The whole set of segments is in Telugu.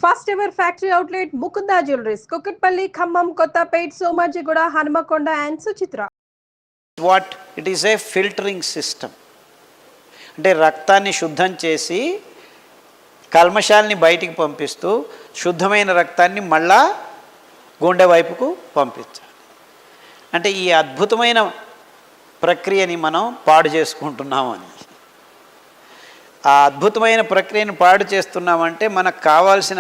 First ever factory outlet Mukunda jewelleries Kukatpally, Khammam, Kothapet, Somajiguda, Hanamkonda and Suchitra. What it is a filtering system. అంటే రక్తాన్ని శుద్ధం చేసి కల్మషాలని బయటికి పంపిస్తూ శుద్ధమైన రక్తాన్ని మళ్ళా గుండె వైపుకు పంపించాలి. అంటే ఈ అద్భుతమైన ప్రక్రియని మనం పాడు చేసుకుంటున్నామని. ఆ అద్భుతమైన ప్రక్రియను పాడు చేస్తున్నామంటే మనకు కావాల్సిన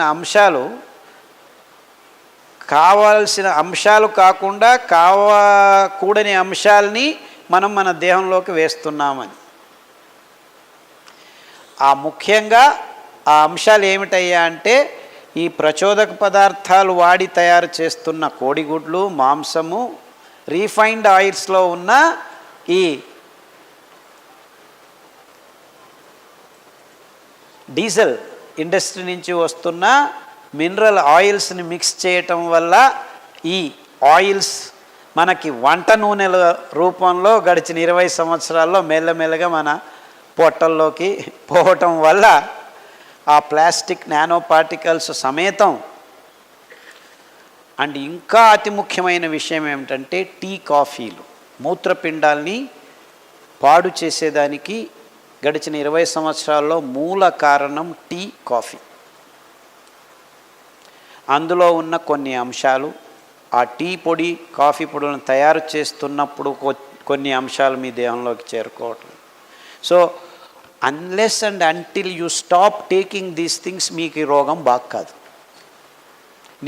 అంశాలు కాకుండా కూడని అంశాలని మనం మన దేహంలోకి వేస్తున్నామని. ముఖ్యంగా ఆ అంశాలు ఏమిటయ్యా అంటే ఈ ప్రచోదక పదార్థాలు వాడి తయారు చేస్తున్న కోడిగుడ్లు, మాంసము, రీఫైన్డ్ ఆయిల్స్లో ఉన్న ఈ డీజిల్ ఇండస్ట్రీ నుంచి వస్తున్న మినరల్ ఆయిల్స్ని మిక్స్ చేయటం వల్ల ఈ ఆయిల్స్ మనకి వంట నూనెల రూపంలో గడిచిన 20 సంవత్సరాల్లో మెల్లమెల్లగా మన పొట్టల్లోకి పోవటం వల్ల ఆ ప్లాస్టిక్ నానో పార్టికల్స్ సమేతం. అండ్ ఇంకా అతి ముఖ్యమైన విషయం ఏమిటంటే టీ, కాఫీలు మూత్రపిండాల్ని పాడు చేసేదానికి గడిచిన 20 సంవత్సరాల్లో మూల కారణం టీ, కాఫీ. అందులో ఉన్న కొన్ని అంశాలు ఆ టీ పొడి, కాఫీ పొడులను తయారు చేస్తున్నప్పుడు కొన్ని అంశాలు మీ దేహంలోకి చేరుకోవటం. So unless and until you stop taking these things మీకు ఈ రోగం బాగా కాదు.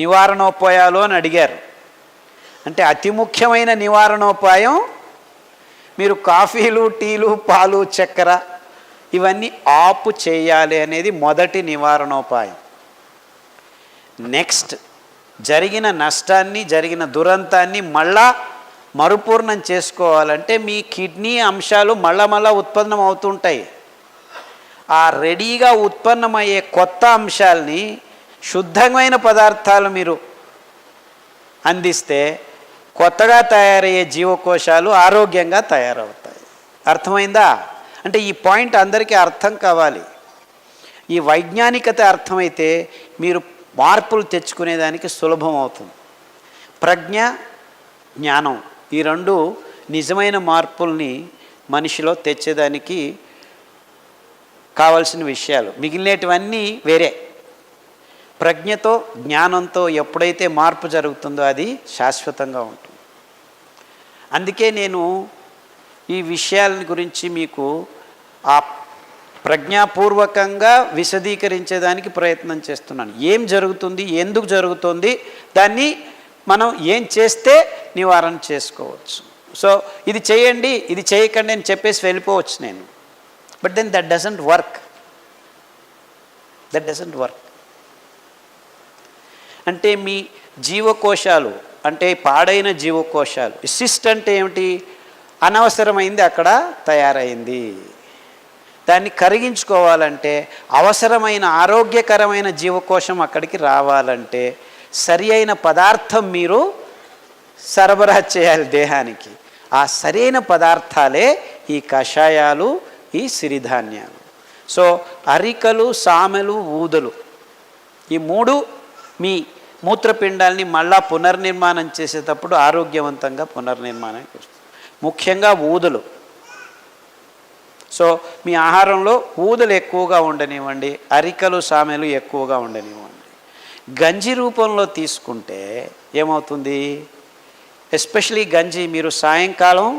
నివారణోపాయాలు అని అడిగారు. అంటే అతి ముఖ్యమైన నివారణోపాయం మీరు కాఫీలు, టీలు, పాలు, చక్కెర ఇవన్నీ ఆపు చేయాలి అనేది మొదటి నివారణోపాయం. నెక్స్ట్ జరిగిన నష్టాన్ని, జరిగిన దురంతాన్ని మళ్ళా మరుపూర్ణం చేసుకోవాలంటే మీ కిడ్నీ అంశాలు మళ్ళా ఉత్పన్నం అవుతుంటాయి. ఆ రెడీగా ఉత్పన్నమయ్యే కొత్త అంశాలని శుద్ధమైన పదార్థాలు మీరు అందిస్తే కొత్తగా తయారయ్యే జీవకోశాలు ఆరోగ్యంగా తయారవుతాయి. అర్థమైందా? అంటే ఈ పాయింట్ అందరికీ అర్థం కావాలి. ఈ వైజ్ఞానికత అర్థమైతే మీరు మార్పులు తెచ్చుకునేదానికి సులభం అవుతుంది. ప్రజ్ఞ, జ్ఞానం ఈ రెండు నిజమైన మార్పుల్ని మనిషిలో తెచ్చేదానికి కావలసిన విషయాలు. మిగిలినటువన్నీ వేరే. ప్రజ్ఞతో, జ్ఞానంతో ఎప్పుడైతే మార్పు జరుగుతుందో అది శాశ్వతంగా ఉంటుంది. అందుకే నేను ఈ విషయాల గురించి మీకు ఆ ప్రజ్ఞాపూర్వకంగా విశదీకరించేదానికి ప్రయత్నం చేస్తున్నాను. ఏం జరుగుతుంది, ఎందుకు జరుగుతుంది, దాన్ని మనం ఏం చేస్తే నివారణ చేసుకోవచ్చు. సో ఇది చేయండి, ఇది చేయకండి అని చెప్పేసి వెళ్ళిపోవచ్చు నేను. But then that doesn't work. అంటే మీ జీవకోశాలు, అంటే పాడైన జీవకోశాలు, సిస్ట్ అంటే ఏమిటి? అనవసరమైంది అక్కడ తయారైంది. దాన్ని కరిగించుకోవాలంటే, అవసరమైన ఆరోగ్యకరమైన జీవకోశం అక్కడికి రావాలంటే సరి అయిన పదార్థం మీరు సరఫరా చేయాలి దేహానికి. ఆ సరైన పదార్థాలే ఈ కషాయాలు, ఈ సిరిధాన్యాలు. సో అరికలు, సామెలు, ఊదలు ఈ మూడు మీ మూత్రపిండాలని మళ్ళా పునర్నిర్మాణం చేసేటప్పుడు ఆరోగ్యవంతంగా పునర్నిర్మాణానికి వస్తుంది. ముఖ్యంగా ఊదలు. సో మీ ఆహారంలో ఊదలు ఎక్కువగా ఉండనివ్వండి, అరికలు, సామెలు ఎక్కువగా ఉండనివ్వండి. గంజి రూపంలో తీసుకుంటే ఏమవుతుంది? ఎస్పెషలీ గంజి మీరు సాయంకాలం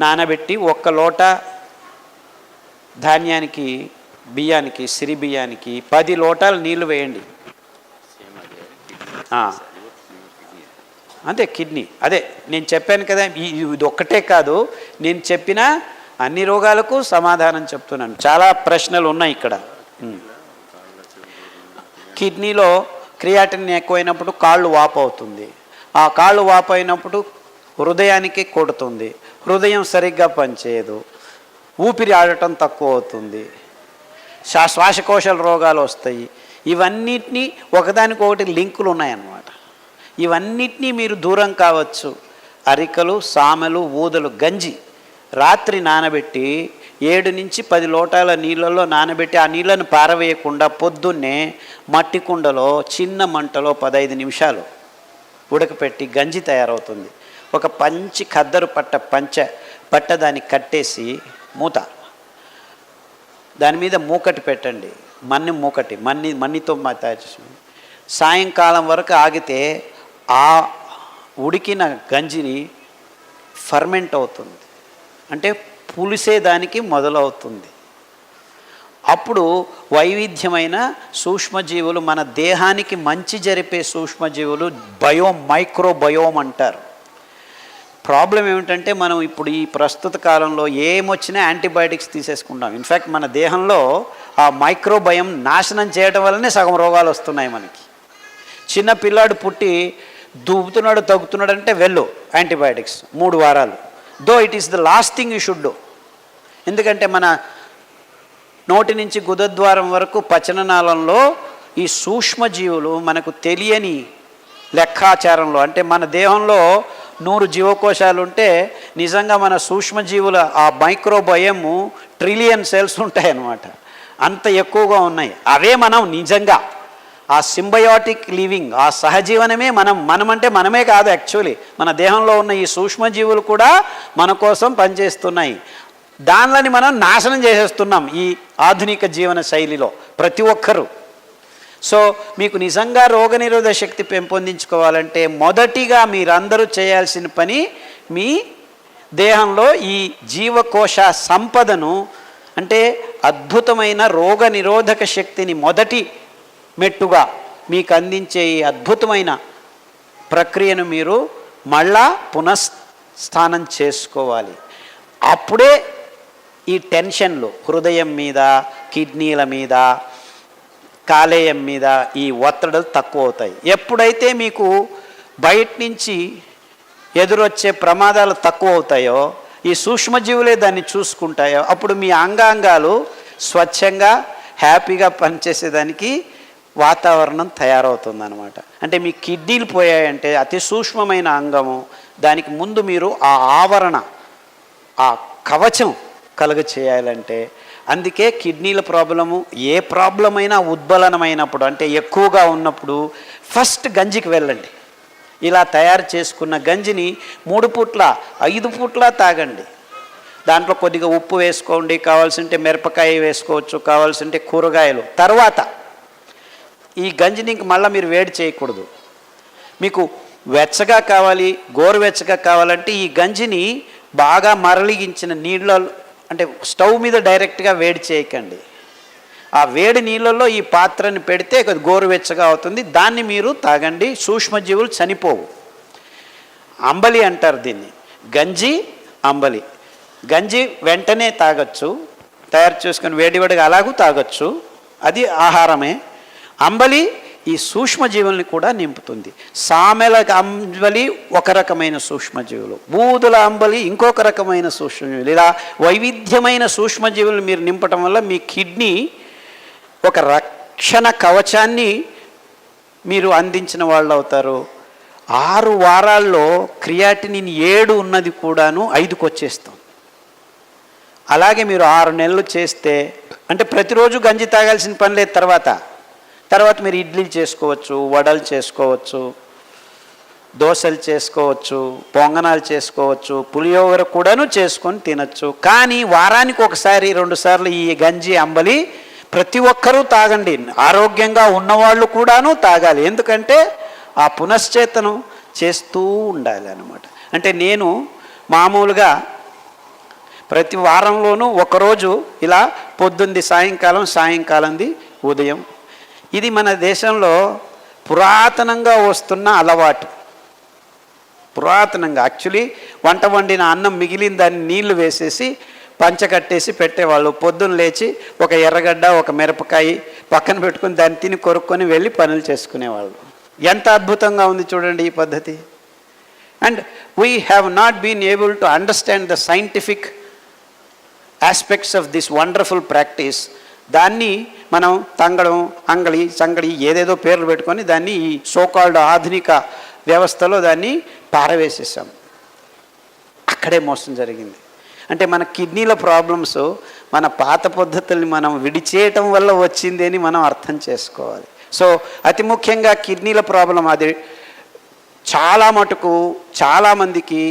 నానబెట్టి 1 లోట ధాన్యానికి, బియ్యానికి, సిరి బియ్యానికి 10 లోటాలు నీళ్లు వేయండి. అంతే. కిడ్నీ అదే నేను చెప్పాను కదా. ఇది ఒక్కటే కాదు, నేను చెప్పిన అన్ని రోగాలకు సమాధానం చెప్తున్నాను. చాలా ప్రశ్నలు ఉన్నాయి ఇక్కడ. కిడ్నీలో క్రియాటిన్ ఎక్కువైనప్పుడు కాళ్ళు వాపు అవుతుంది. ఆ కాళ్ళు వాపు అయినప్పుడు హృదయానికి కొడుతుంది. హృదయం సరిగ్గా పనిచేయదు. ఊపిరి ఆడటం తక్కువ అవుతుంది. శ్వాసకోశాల రోగాలు వస్తాయి. ఇవన్నిటినీ ఒకదానికొకటి లింకులు ఉన్నాయన్నమాట. ఇవన్నిటినీ మీరు దూరం కావచ్చు. అరికలు, సామెలు, ఊదలు, గంజి రాత్రి నానబెట్టి 7 నుంచి 10 లోటాల నీళ్ళల్లో నానబెట్టి ఆ నీళ్ళను పారవేయకుండా పొద్దున్నే మట్టి కుండలో చిన్న మంటలో 15 నిమిషాలు ఉడకపెట్టి గంజి తయారవుతుంది. ఒక ఖద్దరు పట్ట దానికి కట్టేసి మూత, దాని మీద మూకటి పెట్టండి, మన్నితో తయారు చేసి సాయంకాలం వరకు ఆగితే ఆ ఉడికిన గంజిని ఫర్మెంట్ అవుతుంది, అంటే పులిసేదానికి మొదలవుతుంది. అప్పుడు వైవిధ్యమైన సూక్ష్మజీవులు, మన దేహానికి మంచి జరిపే సూక్ష్మజీవులు మైక్రోబయోమ్ అంటారు. ప్రాబ్లం ఏమిటంటే మనం ఇప్పుడు ఈ ప్రస్తుత కాలంలో ఏమొచ్చినా యాంటీబయాటిక్స్ తీసేసుకుంటాం. ఇన్ఫ్యాక్ట్ మన దేహంలో ఆ మైక్రోబయోమ్ నాశనం చేయడం వల్లనే సగం రోగాలు వస్తున్నాయి మనకి. చిన్న పిల్లాడు పుట్టి దూపుతున్నాడు తగ్గుతున్నాడు అంటే యాంటీబయాటిక్స్ 3 వారాలు. Though it is the last thing you should do. ఎందుకంటే మన నోటి నుంచి గుదద్వారం వరకు పచననాళంలో ఈ సూక్ష్మజీవులు మనకు తెలియని లెక్కాచారంలో, అంటే మన దేహంలో 100 జీవకోశాలు ఉంటే నిజంగా మన సూక్ష్మజీవుల ఆ మైక్రోబయోమ్ ట్రిలియన్ సెల్స్ ఉంటాయన్నమాట. అంత ఎక్కువగా ఉన్నాయి. అవే మనం నిజంగా ఆ సింబయోటిక్ లివింగ్, ఆ సహజీవనమే మనం అంటే మనమే కాదు, యాక్చువల్లీ మన దేహంలో ఉన్న ఈ సూక్ష్మజీవులు కూడా మన కోసం పనిచేస్తున్నాయి. దానిని మనం నాశనం చేసేస్తున్నాం ఈ ఆధునిక జీవన శైలిలో ప్రతి ఒక్కరూ. సో మీకు నిజంగా రోగనిరోధక శక్తి పెంపొందించుకోవాలంటే మొదటిగా మీరందరూ చేయాల్సిన పని, మీ దేహంలో ఈ జీవకోశ సంపదను, అంటే అద్భుతమైన రోగనిరోధక శక్తిని మొదటి మెట్టుగా మీకు అందించే ఈ అద్భుతమైన ప్రక్రియను మీరు మళ్ళా పునఃస్థానం చేసుకోవాలి. అప్పుడే ఈ టెన్షన్లు హృదయం మీద, కిడ్నీల మీద, కాలేయం మీద ఈ ఒత్తిడులు తక్కువ అవుతాయి. ఎప్పుడైతే మీకు బయట నుంచి ఎదురొచ్చే ప్రమాదాలు తక్కువ అవుతాయో, ఈ సూక్ష్మజీవులే దాన్ని చూసుకుంటాయో, అప్పుడు మీ అంగాంగాలు స్వచ్ఛంగా హ్యాపీగా పనిచేసేదానికి వాతావరణం తయారవుతుందన్నమాట. అంటే మీ కిడ్నీలు పోయాయంటే అతి సూక్ష్మమైన అంగము, దానికి ముందు మీరు ఆ ఆవరణ, ఆ కవచం కలుగ చేయాలంటే, అందుకే కిడ్నీల ప్రాబ్లము, ఏ ప్రాబ్లం అయినా ఉద్బలనమైనప్పుడు, అంటే ఎక్కువగా ఉన్నప్పుడు ఫస్ట్ గంజికి వెళ్ళండి. ఇలా తయారు చేసుకున్న గంజిని 3 పూట్ల 5 పూట్ల తాగండి. దాంట్లో కొద్దిగా ఉప్పు వేసుకోండి, కావాల్సింటే మిరపకాయ వేసుకోవచ్చు, కావాల్సింటే కూరగాయలు. తర్వాత ఈ గంజిని ఇంక మళ్ళీ మీరు వేడి చేయకూడదు. మీకు వెచ్చగా కావాలి, గోరువెచ్చగా కావాలంటే ఈ గంజిని బాగా మరలిగించిన నీళ్ళలో, అంటే స్టవ్ మీద డైరెక్ట్గా వేడి చేయకండి. ఆ వేడి నీళ్ళల్లో ఈ పాత్రని పెడితే గోరువెచ్చగా అవుతుంది, దాన్ని మీరు తాగండి. సూక్ష్మజీవులు చనిపోవు. అంబలి అంటారు దీన్ని, గంజి అంబలి. గంజి వెంటనే తాగొచ్చు, తయారు చేసుకొని వేడివేడిగా అలాగూ తాగొచ్చు, అది ఆహారమే. అంబలి ఈ సూక్ష్మజీవుల్ని కూడా నింపుతుంది. సామెల అంబలి ఒక రకమైన సూక్ష్మజీవులు, బూదుల అంబలి ఇంకొక రకమైన సూక్ష్మజీవులు. ఇలా వైవిధ్యమైన సూక్ష్మజీవులు మీరు నింపటం వల్ల మీ కిడ్నీ ఒక రక్షణ కవచాన్ని మీరు అందించిన వాళ్ళు అవుతారు. 6 వారాల్లో క్రియాటినిన్ 7 ఉన్నది కూడాను 5కి వచ్చేస్తాం. అలాగే మీరు 6 నెలలు చేస్తే, అంటే ప్రతిరోజు గంజి తాగాల్సిన పని లేదు. తర్వాత మీరు ఇడ్లీలు చేసుకోవచ్చు, వడలు చేసుకోవచ్చు, దోశలు చేసుకోవచ్చు, పొంగనాలు చేసుకోవచ్చు, పులియోగర కూడాను చేసుకొని తినచ్చు. కానీ వారానికి 1-2 సార్లు ఈ గంజి అంబలి ప్రతి ఒక్కరూ తాగండి. ఆరోగ్యంగా ఉన్నవాళ్ళు కూడాను తాగాలి. ఎందుకంటే ఆ పునశ్చేతనం చేస్తూ ఉండాలి అన్నమాట. అంటే నేను మామూలుగా ప్రతి వారంలోనూ ఒకరోజు ఇలా పొద్దుంది సాయంకాలంది ఉదయం. ఇది మన దేశంలో పురాతనంగా వస్తున్న అలవాటు. పురాతనంగా యాక్చువల్లీ వంట వండిన అన్నం మిగిలిన దాన్ని నీళ్లు వేసేసి పంచకట్టేసి పెట్టేవాళ్ళు. పొద్దున్న లేచి ఒక ఎర్రగడ్డ, ఒక మిరపకాయ పక్కన పెట్టుకుని దాన్ని తిని కొరుక్కొని వెళ్ళి పనులు చేసుకునేవాళ్ళు. ఎంత అద్భుతంగా ఉంది చూడండి ఈ పద్ధతి. And we have not been able to understand the scientific aspects of this wonderful practice. దాన్ని మనం తంగడం, అంగళి, సంగడి ఏదేదో పేర్లు పెట్టుకొని దాన్ని ఈ సోకాల్డ్ ఆధునిక వ్యవస్థలో దాన్ని పారవేసేసాం. అక్కడే మోసం జరిగింది. అంటే మన కిడ్నీల ప్రాబ్లమ్స్ మన పాత పద్ధతుల్ని మనం విడిచేయటం వల్ల వచ్చింది అని మనం అర్థం చేసుకోవాలి. సో అతి ముఖ్యంగా కిడ్నీల ప్రాబ్లం అది చాలా మటుకు చాలామందికి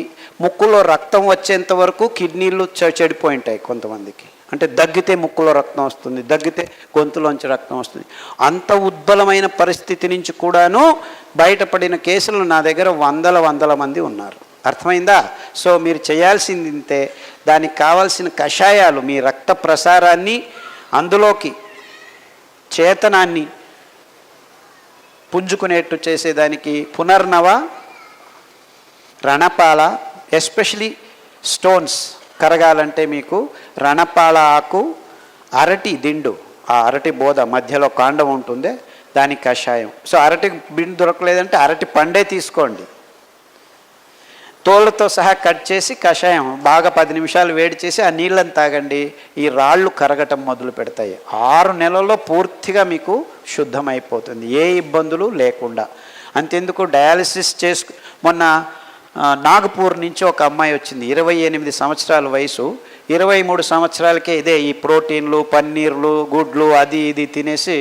ముక్కులో రక్తం వచ్చేంత వరకు కిడ్నీలు చెడిపోయి ఉంటాయి కొంతమందికి. అంటే దగ్గితే ముక్కులో రక్తం వస్తుంది, దగ్గితే గొంతులోంచి రక్తం వస్తుంది. అంత ఉద్బలమైన పరిస్థితి నుంచి కూడాను బయటపడిన కేసులు నా దగ్గర వందల మంది ఉన్నారు. అర్థమైందా? సో మీరు చేయాల్సింది ఇంతే. దానికి కావాల్సిన కషాయాలు మీ రక్త ప్రసారాన్ని అందులోకి చేతనాన్ని పుంజుకునేట్టు చేసేదానికి పునర్నవ, రణపాల, ఎస్పెషలీ స్టోన్స్ కరగాలంటే మీకు రణపాల ఆకు, అరటి దిండు, ఆ అరటి బోధ మధ్యలో కాండం ఉంటుంది, దానికి కషాయం. సో అరటి బిండు దొరకలేదంటే అరటి పండే తీసుకోండి, తోళ్ళతో సహా కట్ చేసి కషాయం బాగా 10 నిమిషాలు వేడి చేసి ఆ నీళ్ళని తాగండి. ఈ రాళ్ళు కరగటం మొదలు పెడతాయి. 6 నెలల్లో పూర్తిగా మీకు శుద్ధమైపోతుంది, ఏ ఇబ్బందులు లేకుండా. అంతెందుకు డయాలసిస్ మొన్న నాగపూర్ నుంచి ఒక అమ్మాయి వచ్చింది, 28 సంవత్సరాల వయసు. 23 సంవత్సరాలకే ఇదే ఈ ప్రోటీన్లు, పన్నీర్లు, గుడ్లు అది ఇది తినేసి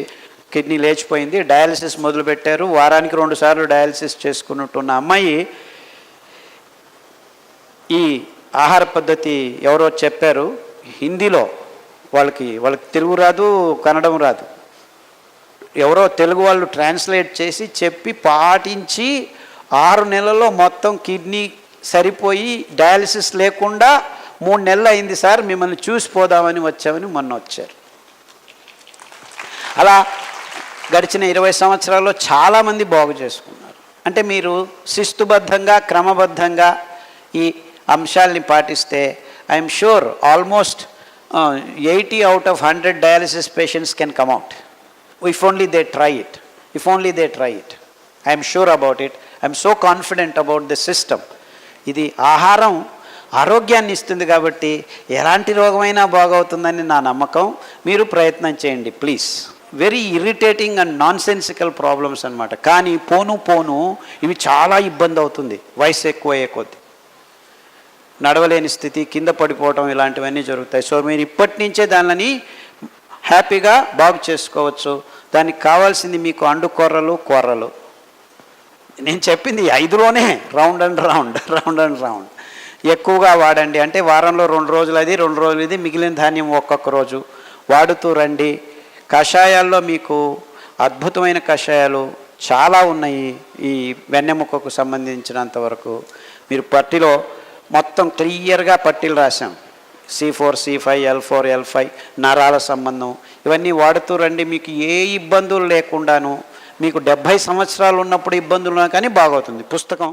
కిడ్నీ లేచిపోయింది. డయాలసిస్ మొదలుపెట్టారు. వారానికి 2 సార్లు డయాలసిస్ చేసుకున్నట్టున్న అమ్మాయి ఈ ఆహార పద్ధతి ఎవరో చెప్పారు హిందీలో, వాళ్ళకి తెలుగు రాదు, కన్నడం రాదు, ఎవరో తెలుగు వాళ్ళు ట్రాన్స్లేట్ చేసి చెప్పి పాటించి 6 నెలల్లో మొత్తం కిడ్నీ సరిపోయి డయాలసిస్ లేకుండా 3 నెలలు అయింది సార్, మిమ్మల్ని చూసిపోదామని వచ్చామని మొన్న వచ్చారు. అలా గడిచిన 20 సంవత్సరాల్లో చాలామంది బాగు చేసుకున్నారు. అంటే మీరు శిస్తుబద్ధంగా క్రమబద్ధంగా ఈ అంశాలని పాటిస్తే I'm sure almost 80 out of 100 dialysis patients can come out if only they try it. I'm sure about it. I'm so confident about the system. ఇది ఆహారం ఆరోగ్యాన్ని ఇస్తుంది కాబట్టి ఎలాంటి రోగమైనా బాగవుతుందని నా నమ్మకం. మీరు ప్రయత్నం చేయండి please. Very irritating and nonsensical problems అనమాట. కానీ పోను ఇవి చాలా ఇబ్బంది అవుతుంది వయసు ఎక్కువ అయ్యే కొద్దీ. నడవలేని స్థితి, కింద పడిపోవటం, ఇలాంటివన్నీ జరుగుతాయి. సో మీరు ఇప్పటి నుంచే దానిని హ్యాపీగా బాగు చేసుకోవచ్చు. దానికి కావాల్సింది మీకు కూరలు నేను చెప్పింది 5లోనే రౌండ్ అండ్ రౌండ్ ఎక్కువగా వాడండి. అంటే వారంలో 2 రోజులు అది 2 రోజులు ఇది, మిగిలిన ధాన్యం ఒక్కొక్క రోజు వాడుతూ రండి. కషాయాల్లో మీకు అద్భుతమైన కషాయాలు చాలా ఉన్నాయి. ఈ వెన్నెముకకు సంబంధించినంత వరకు మీరు పట్టిలో మొత్తం క్లియర్గా పట్టీలు రాశాం. C4, C5, L4, L5 నరాల సంబంధం ఇవన్నీ వాడుతూ రండి. మీకు ఏ ఇబ్బందులు లేకుండాను, మీకు 70 సంవత్సరాలు ఉన్నప్పుడు ఇబ్బందులు కానీ బాగవుతుంది. పుస్తకం